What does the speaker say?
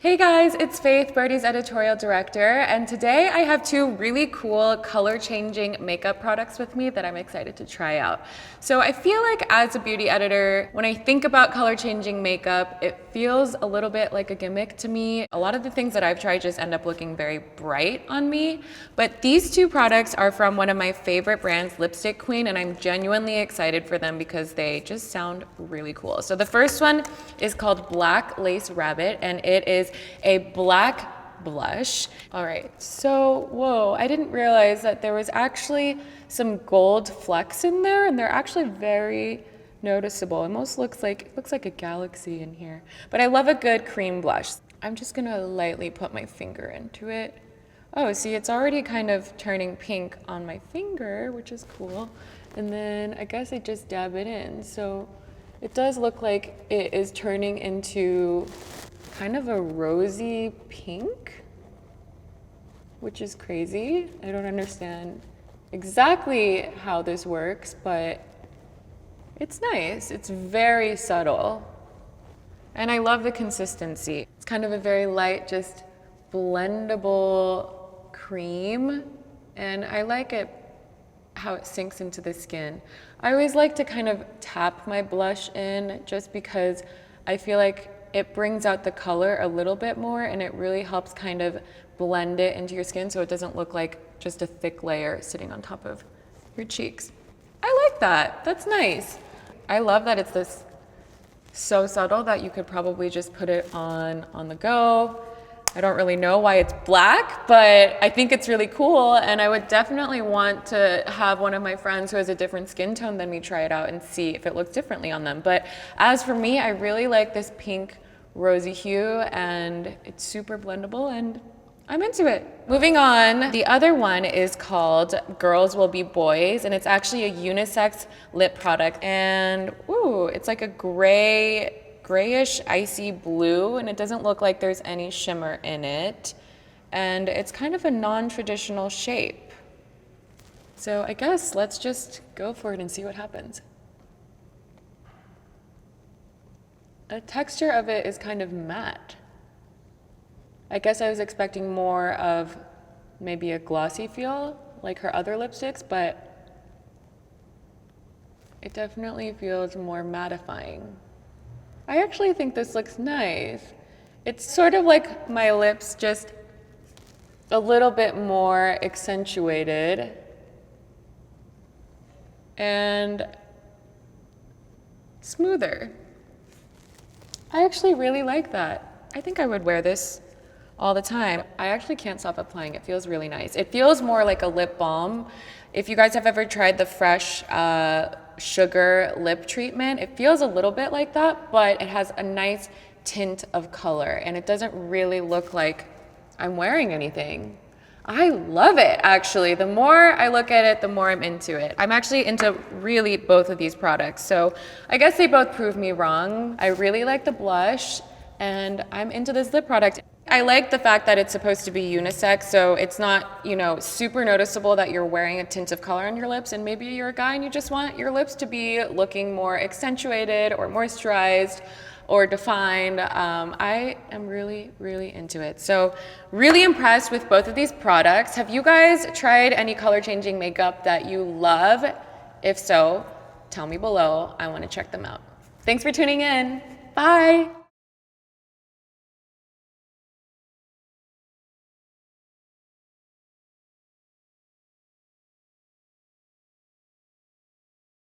Hey guys, it's Faith, Byrdie's editorial director, and today I have two really cool color-changing makeup products with me that I'm excited to try out. So I feel like as a beauty editor, when I think about color-changing makeup, it feels a little bit like a gimmick to me. A lot of the things that I've tried just end up looking very bright on me, but these two products are from one of my favorite brands, Lipstick Queen, and I'm genuinely excited for them because they just sound really cool. So the first one is called Black Lace Rabbit, and it is a black blush. All right, so whoa, I didn't realize that there was actually some gold flecks in there, and they're actually very noticeable. Almost looks like a galaxy in here. But I love a good cream blush. I'm just gonna lightly put my finger into it. Oh, see, it's already kind of turning pink on my finger, which is cool. And then I guess I just dab it in. So it does look like it is turning into kind of a rosy pink, which is crazy. I don't understand exactly how this works, but it's nice. It's very subtle. And I love the consistency. It's kind of a very light, just blendable cream. And I like it how it sinks into the skin. I always like to kind of tap my blush in just because I feel like it brings out the color a little bit more, and it really helps kind of blend it into your skin so it doesn't look like just a thick layer sitting on top of your cheeks. I like that. That's nice. I love that it's this so subtle that you could probably just put it on the go. I don't really know why it's black, but I think it's really cool, and I would definitely want to have one of my friends who has a different skin tone than me try it out and see if it looks differently on them. But as for me, I really like this pink rosy hue, and it's super blendable, and I'm into it. Moving on, the other one is called Girls Will Be Boys, and it's actually a unisex lip product, and ooh, it's like a grayish icy blue, and it doesn't look like there's any shimmer in it, and it's kind of a non-traditional shape. So I guess let's just go for it and see what happens. The texture of it is kind of matte. I guess I was expecting more of maybe a glossy feel like her other lipsticks, but it definitely feels more mattifying. I actually think this looks nice. It's sort of like my lips, just a little bit more accentuated. And smoother. I actually really like that. I think I would wear this all the time. I actually can't stop applying. It feels really nice. It feels more like a lip balm. If you guys have ever tried the Fresh Sugar lip treatment, it feels a little bit like that, but it has a nice tint of color, and it doesn't really look like I'm wearing anything. I love it, actually. The more I look at it, the more I'm into it. I'm actually into really both of these products, so I guess they both prove me wrong. I really like the blush, and I'm into this lip product. I like the fact that it's supposed to be unisex, so it's not, super noticeable that you're wearing a tint of color on your lips, and maybe you're a guy and you just want your lips to be looking more accentuated or moisturized or defined. I am really, really into it. So really impressed with both of these products. Have you guys tried any color-changing makeup that you love? If so, tell me below. I want to check them out. Thanks for tuning in. Bye.